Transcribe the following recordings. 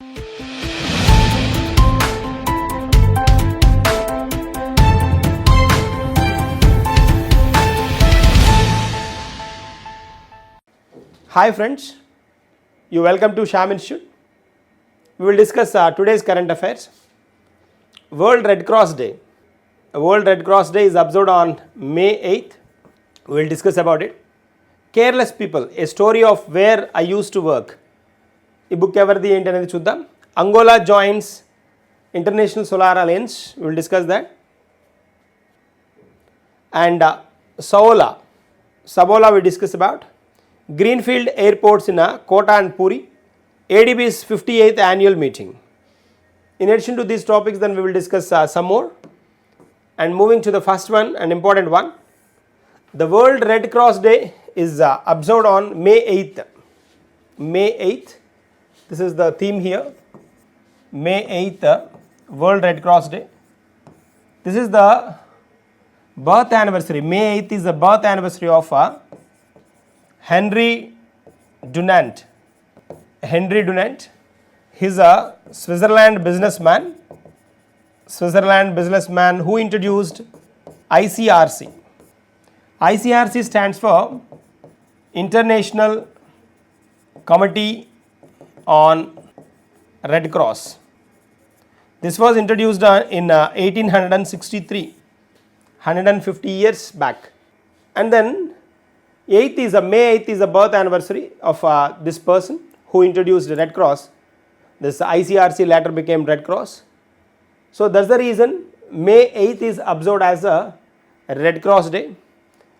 Hi friends, you welcome to Shyam Institute. We will discuss today's current affairs. World Red Cross Day. World Red Cross Day is observed on May 8th. We will discuss about it. Careless People, a story of where I used to work. ఈ book ఎవరిది ఏంటి అనేది చూద్దాం. Angola joins International Solar Alliance. We will discuss that. And saola we discuss about. Greenfield airports in Kota and Puri. ADB's 58th annual meeting. In addition to these topics, then we will discuss some more. And moving to the first one, an important one. The World Red Cross Day is observed on May 8th. May 8th. This is the theme here. May 8th, World Red Cross Day. This is the birth anniversary. May 8th is the birth anniversary of Henry Dunant. Henry Dunant. He's a Switzerland businessman who introduced ICRC. ICRC stands for International Committee on Red Cross. This was introduced in 1863, 150 years back. And then May 8th is the birth anniversary of this person who introduced Red Cross. This ICRC later became Red Cross. So that's the reason May 8th is observed as a Red Cross Day.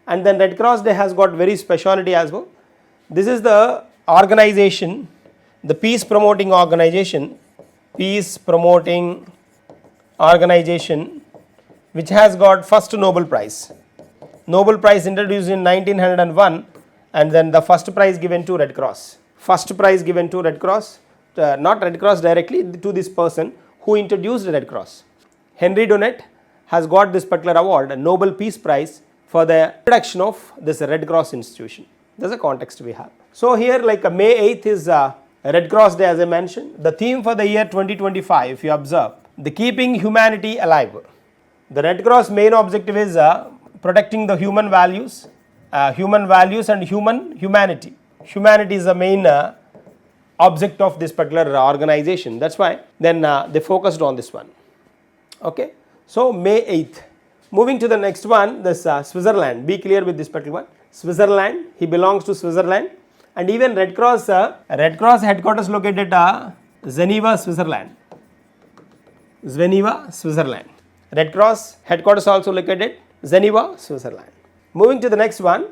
And then Red Cross Day has got very speciality as well. This is the organization, the peace promoting organization, which has got first Nobel Prize. Nobel Prize introduced in 1901, and then the first prize given to Red Cross. First prize given to Red Cross, not Red Cross directly, to this person who introduced Red Cross. Henry Dunant has got this particular award, a Nobel Peace Prize, for the introduction of this Red Cross institution. That's the context we have. So here, like May 8th is Red Cross Day, as I mentioned. The theme for the year 2025, if you observe, the keeping humanity alive. The Red Cross main objective is protecting the human values and humanity. Humanity is the main object of this particular organization. That's why then they focused on this one. Okay, so May 8th. Moving to the next one, this Switzerland. Be clear with this particular one. Switzerland, he belongs to Switzerland, and even Red Cross headquarters located at Geneva, Switzerland. Red Cross headquarters also located Geneva, Switzerland. Moving to the next one,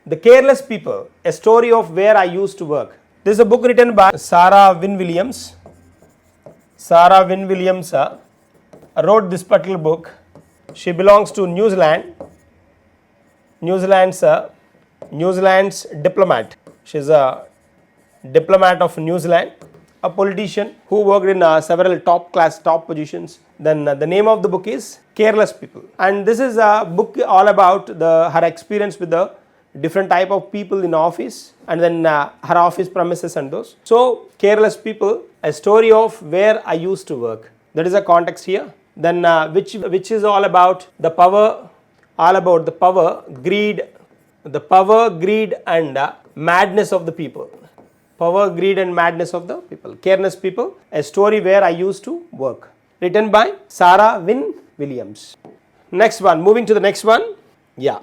The Careless People, a story of where I used to work. This is a book written by Sarah Wynne Williams. Sarah Wynne Williams wrote this particular book. She belongs to New Zealand. New Zealand's diplomat. She's a diplomat of New Zealand, a politician who worked in several top positions. Then the name of the book is Careless People, and this is a book all about her experience with the different type of people in office, and then her office premises and those. So Careless People, a story of where I used to work. That is a context here. Then which is all about the power, greed and madness of the people. Power, greed and madness of the people. Careless People, a story where I used to work. Written by Sarah Wynne Williams. Next one, moving to the next one. Yeah.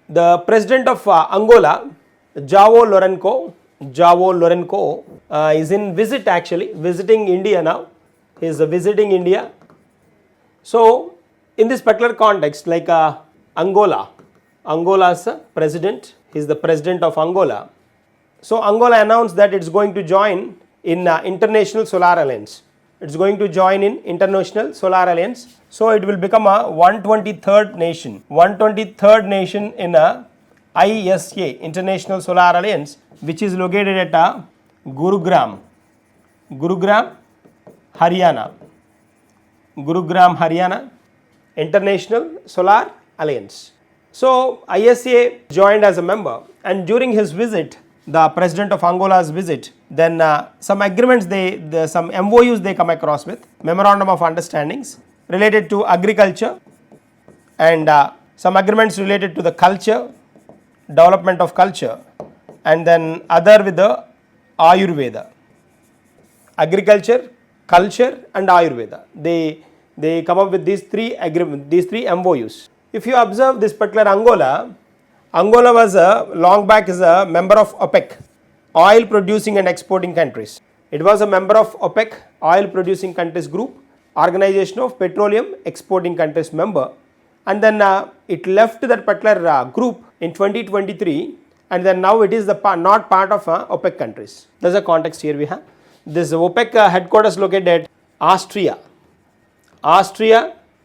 The president of Angola, João Lourenço, is in visiting India now. He is visiting India. So, in this particular context, like Angola's president, he is the president of Angola. So, Angola announced that it's going to join in International Solar Alliance. It's going to join in International Solar Alliance. So it will become a 123rd nation in a ISA, International Solar Alliance, which is located at Gurugram, Haryana. International Solar Alliance. So ISA joined as a member, and during his visit the president of Angola's visit, then some agreements some MOUs they come across with, memorandum of understandings related to agriculture, and some agreements related to the culture, development of culture, and then other with the Ayurveda. Agriculture, culture and Ayurveda. They come up with these three MOUs. If you observe this particular Angola was long back is a member of OPEC, oil producing and exporting countries. It was a member of OPEC, oil producing countries group, organization of petroleum exporting countries member, and then it left that particular group in 2023, and then now it is not part of OPEC countries. There's a context here we have. This OPEC headquarters located at Austria,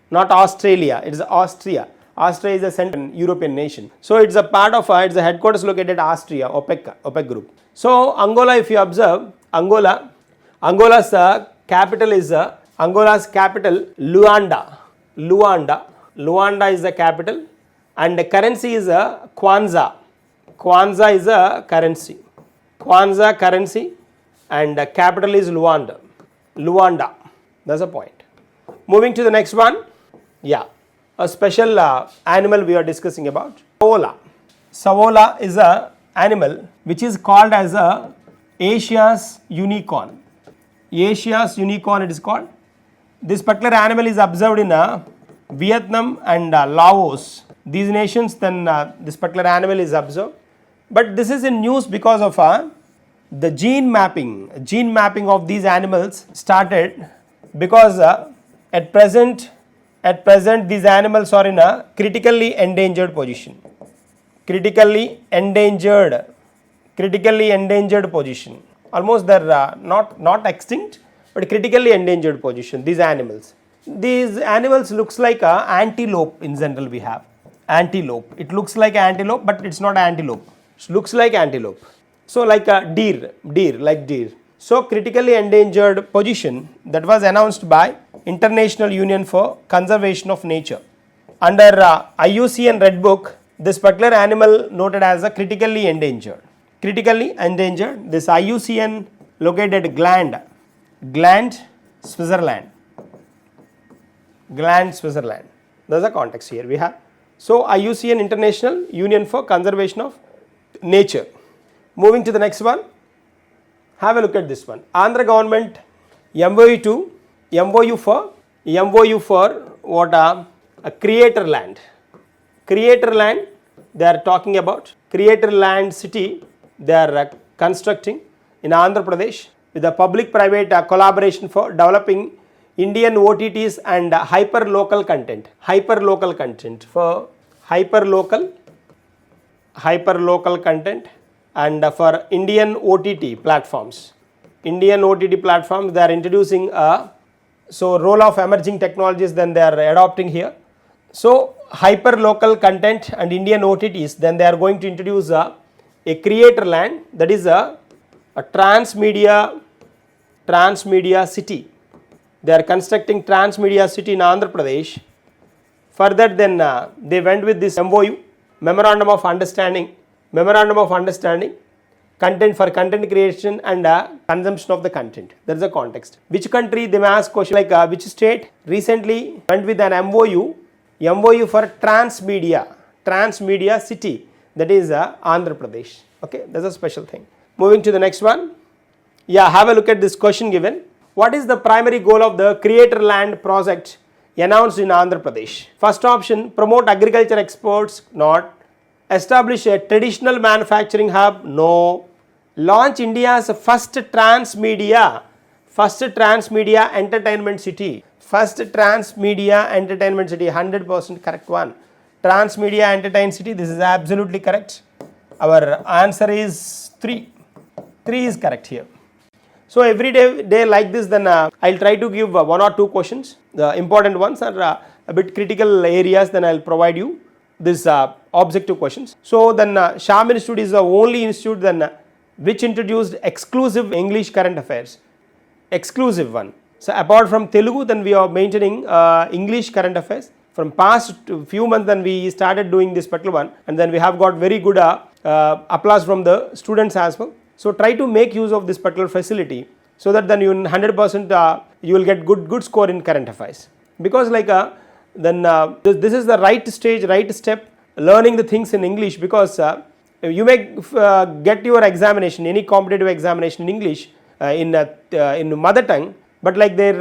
not Australia, it is Austria. Austria is a central European nation. So it's a part of it's a headquarters located at Austria, OPEC group. So Angola, if you observe, Angola's capital is Luanda. Luanda is the capital, and the currency is Kwanza. Kwanza is a currency. Kwanza currency, and the capital is Luanda. That's a point. Moving to the next one. Yeah. A special animal we are discussing about, saola. Saola is a animal which is called as Asia's unicorn. Asia's unicorn it is called. This particular animal is observed in Vietnam and Laos. These nations, then this particular animal is observed. But this is in news because of the gene mapping of these animals started, because at present these animals are in a critically endangered position. Critically endangered position. Almost they're not extinct, but critically endangered position. These animals looks like a antelope in general. We have antelope. It looks like antelope, but it's not antelope. It looks like antelope. So like a deer. So critically endangered position that was announced by International Union for Conservation of Nature. Under IUCN Red Book, this particular animal noted as a critically endangered. Critically endangered. This IUCN located Gland, Switzerland. There's a context here we have. So IUCN International Union for Conservation of Nature. Moving to the next one. Have a look at this one. Andhra government MOU for what a creator land. Creator land they are talking about. Creator land city they are constructing in Andhra Pradesh with a public-private collaboration for developing Indian OTTs and hyper-local content. Hyper-local content and for Indian OTT platforms. They are introducing role of emerging technologies then they are adopting here. So hyper-local content and Indian OTTs, then they are going to introduce a creator land, that is a transmedia city. They are constructing transmedia city in Andhra Pradesh. Further then they went with this MOU, memorandum of understanding, content for content creation and consumption of the content. That is the context. Which country, they may ask question like which state recently went with an MOU for transmedia city, that is Andhra Pradesh. Okay, that's a special thing. Moving to the next one. Yeah, have a look at this question given. What is the primary goal of the creator land project announced in Andhra Pradesh? First option, promote agriculture exports, not. Establish a traditional manufacturing hub, no. Launch India's first transmedia entertainment city. 100% correct one. Transmedia entertainment city, this is absolutely correct. Our answer is 3. 3 is correct here. So every day like this, then I'll try to give 1 or 2 questions. The important ones are a bit critical areas, then I'll provide you this objective questions. So then Shyam Institute is the only institute then which introduced exclusive English current affairs. Exclusive one. So apart from Telugu, then we are maintaining English current affairs. From past few months then we started doing this particular one, and then we have got very good applause from the students as well. So try to make use of this particular facility so that then you 100% you will get good score in current affairs, because like this is the right stage, right step, learning the things in English, because you may get your examination, any competitive examination in English in mother tongue, but like they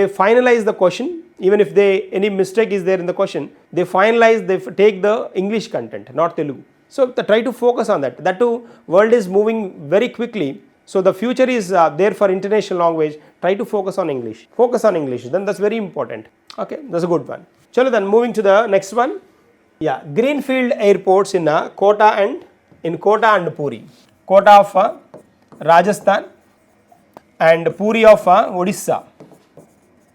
finalize the question, even if any mistake is there in the question, they take the English content, not Telugu. So try to focus on that. That too, world is moving very quickly. So the future is there for international language. Try to focus on English. Focus on English. Then that's very important. Okay, that's a good one. Chalo, then moving to the next one. Yeah, Greenfield airports in Kota and Puri. Kota of Rajasthan and Puri of Odisha.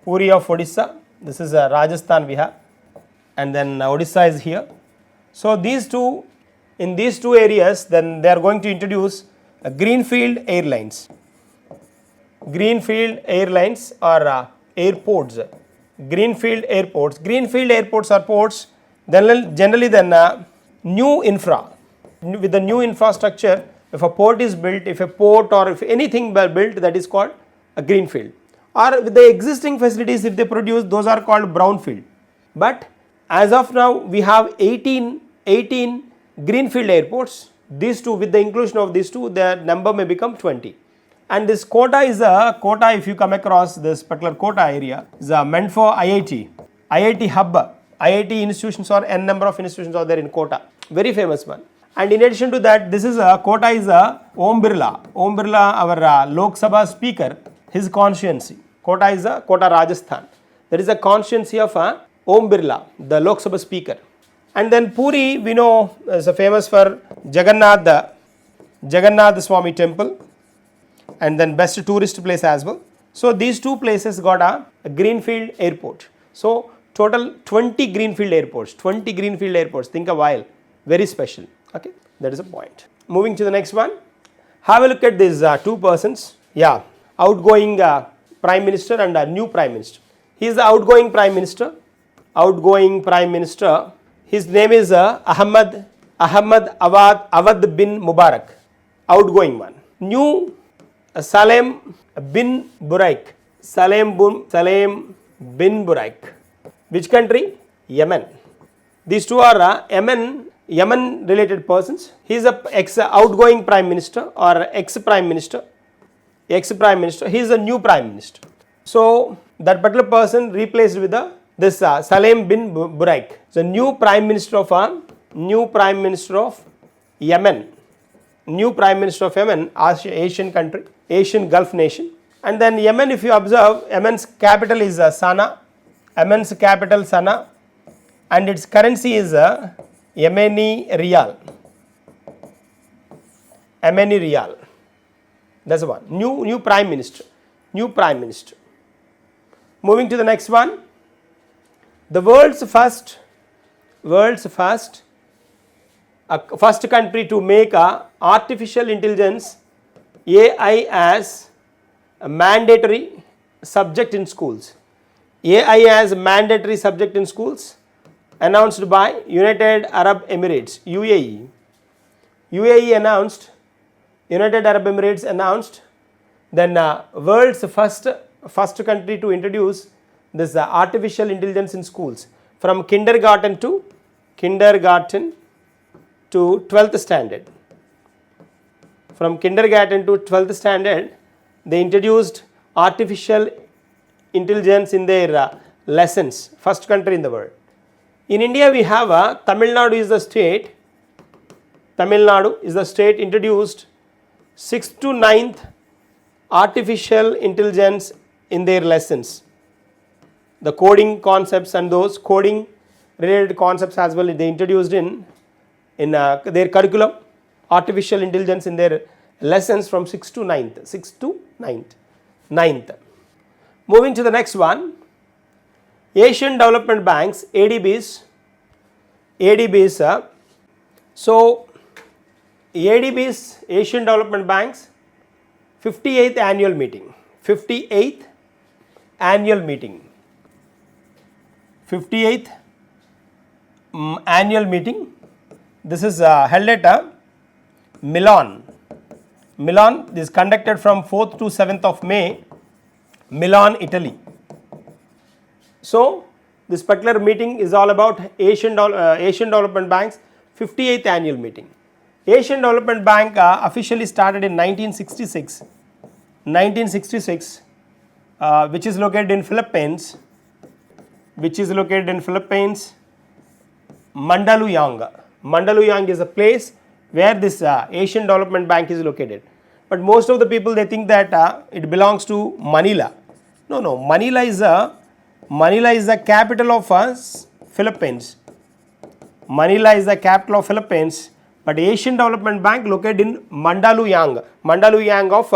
Puri of Odisha. This is Rajasthan we have, and then Odisha is here. So in these two areas, then they are going to introduce Greenfield Airlines. Greenfield Airlines or airports. Greenfield Airports. Greenfield Airports are ports. Then generally new infra. With the new infrastructure, if a port is built, if a port or if anything built, that is called a greenfield. Or with the existing facilities, if they produce, those are called brownfield. But as of now, we have 18 greenfield airports. These two, with the inclusion of these two, the number may become 20. And this Kota is if you come across this particular Kota area, is meant for IIT hub. IIT institutions or n number of institutions are there in Kota. Very famous one. And in addition to that, this is Kota is Om Birla. Om Birla, our Lok Sabha speaker, his constituency. Kota is Kota Rajasthan. There is a constituency of Om Birla, the Lok Sabha speaker. And then Puri, we know, is famous for Jagannath Swami temple, and then best tourist place as well. So these two places got a greenfield airport. So total 20 greenfield airports. 20 greenfield airports. Think a while. Very special. Okay, that is a point. Moving to the next one. Have a look at these two persons. Yeah, outgoing prime minister and a new prime minister. He is the outgoing prime minister. Outgoing prime minister. His name is Ahmad Awad bin Mubarak. Outgoing one. New Salem bin Buraik. Salem bin Buraik. Which country? Yemen. These two are Yemen related persons. He is a outgoing prime minister or ex-prime minister. He is a new prime minister. So that particular person replaced with this Salem bin Buraik. The new prime minister of Yemen. New prime minister of Yemen, Asian country, Asian Gulf nation. And then Yemen, if you observe, Yemen's capital is Sana'a. Yemen's capital Sana'a, and its currency is Yemeni Riyal. Yemeni Riyal. That's one. New prime minister. New prime minister. Moving to the next one. The world's first country to make artificial intelligence AI as a mandatory subject in schools. AI as mandatory subject in schools, announced by United Arab Emirates, UAE. United Arab Emirates announced, then world's first country to introduce this artificial intelligence in schools from kindergarten to 12th standard. From kindergarten to 12th standard, they introduced artificial intelligence in their lessons. First country in the world. In India, we have Tamil Nadu is the state. Tamil Nadu is the state introduced 6th to 9th artificial intelligence in their lessons. The coding concepts and those coding related concepts as well, they introduced in their curriculum, artificial intelligence in their lessons from 6th to 9th. Moving to the next one, Asian Development Banks, ADBs. So ADBs, Asian Development Banks, 58th annual meeting. 58th annual meeting. 58th annual meeting. This is held at Milan. Milan is conducted from 4th to 7th of May, Milan, Italy. So, this particular meeting is all about Asian Development Bank's 58th annual meeting. Asian Development Bank officially started in 1966, which is located in Philippines, Mandaluyong. Mandaluyong is a place where this Asian Development Bank is located. But most of the people, they think that it belongs to Manila. No, Manila is the capital of Philippines. Manila is the capital of Philippines, but Asian Development Bank located in Mandaluyong of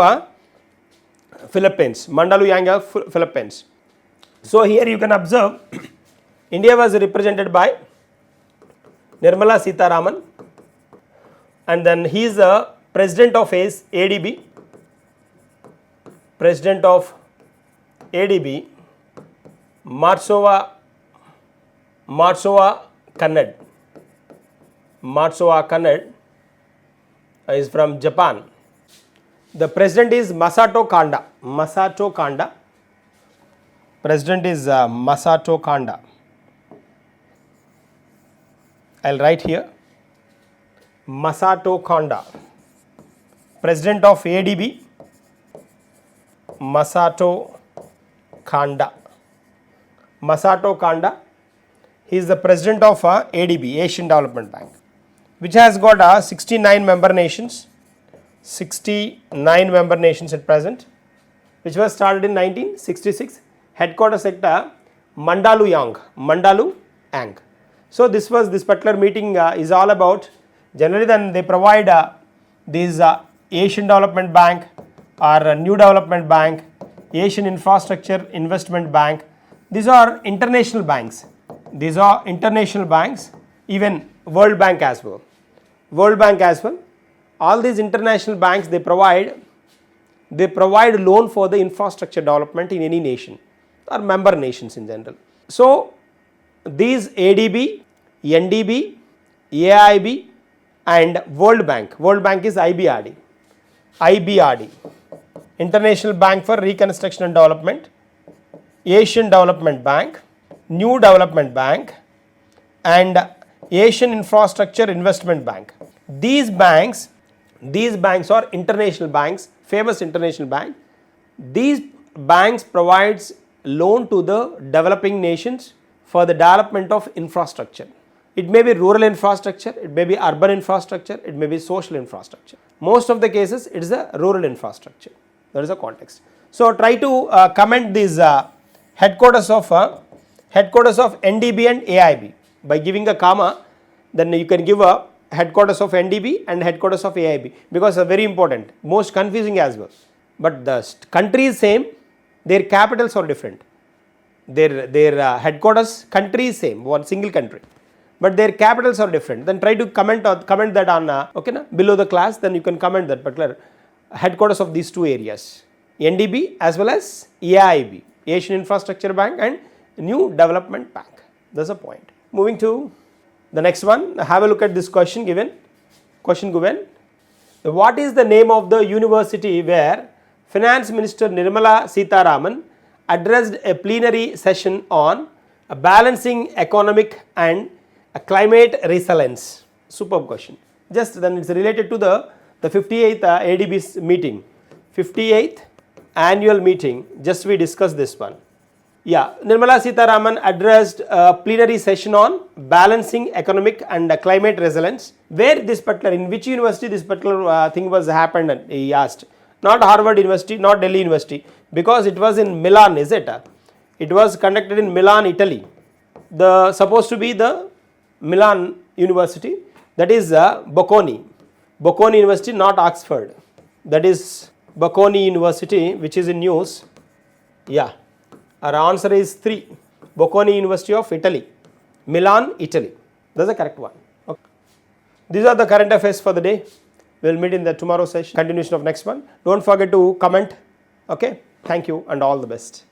Philippines. So here you can observe India was represented by Nirmala Sitharaman, and then he is the president of ADB, Matsuoka Kannad is from Japan. The president is Masato Kanda. President is Masato Kanda. I'll write here. Masato Kanda. President of ADB, Masato Kanda. He is the president of ADB, Asian Development Bank, which has got 69 member nations. 69 member nations at present, which was started in 1966. Headquarters at Mandaluyong. So this particular meeting is all about, generally then they provide these Asian Development Bank or New Development Bank, Asian Infrastructure Investment Bank. These are international banks. Even World Bank as well. All these international banks, they provide loan for the infrastructure development in any nation or member nations in general. So these ADB, NDB, AIB and World Bank is IBRD, International Bank for Reconstruction and Development, Asian Development Bank, New Development Bank and Asian Infrastructure Investment Bank. These banks are international banks, famous international bank. These banks provides loan to the developing nations for the development of infrastructure. It may be rural infrastructure, it may be urban infrastructure, it may be social infrastructure. Most of the cases it is a rural infrastructure. That is a context. So try to comment these headquarters of NDB and AIB by giving a comma. Then you can give a headquarters of NDB and headquarters of AIB, because they are very important, most confusing as well. But the country is same, their capitals are different. Their headquarters country is same, one single country, but their capitals are different. Then try to comment that on below the class. Then you can comment that particular headquarters of these two areas, NDB as well as AIB, Asian Infrastructure Bank and New Development Bank. That's a point. Moving to the next one, have a look at this question given. What is the name of the university where Finance Minister Nirmala Sitharaman addressed a plenary session on balancing economic and climate resilience? Superb question. Just then it's related to the 58th ADB's meeting, 58th annual meeting. Just we discussed this one. Yeah, Nirmala Sitharaman addressed a plenary session on balancing economic and climate resilience. Where this particular, in which university this particular thing was happened, he asked. Not Harvard University, not Delhi University, because it was in Milan, is it? It was conducted in Milan, Italy. Supposed to be the Milan University, that is Bocconi University, not Oxford. That is Bocconi University, which is in news. Yeah. Our answer is 3. Bocconi University of Italy, Milan, Italy. That's the correct one. Okay. These are the current affairs for the day. We will meet in the tomorrow session, continuation of next one. Don't forget to comment. Okay. Thank you and all the best.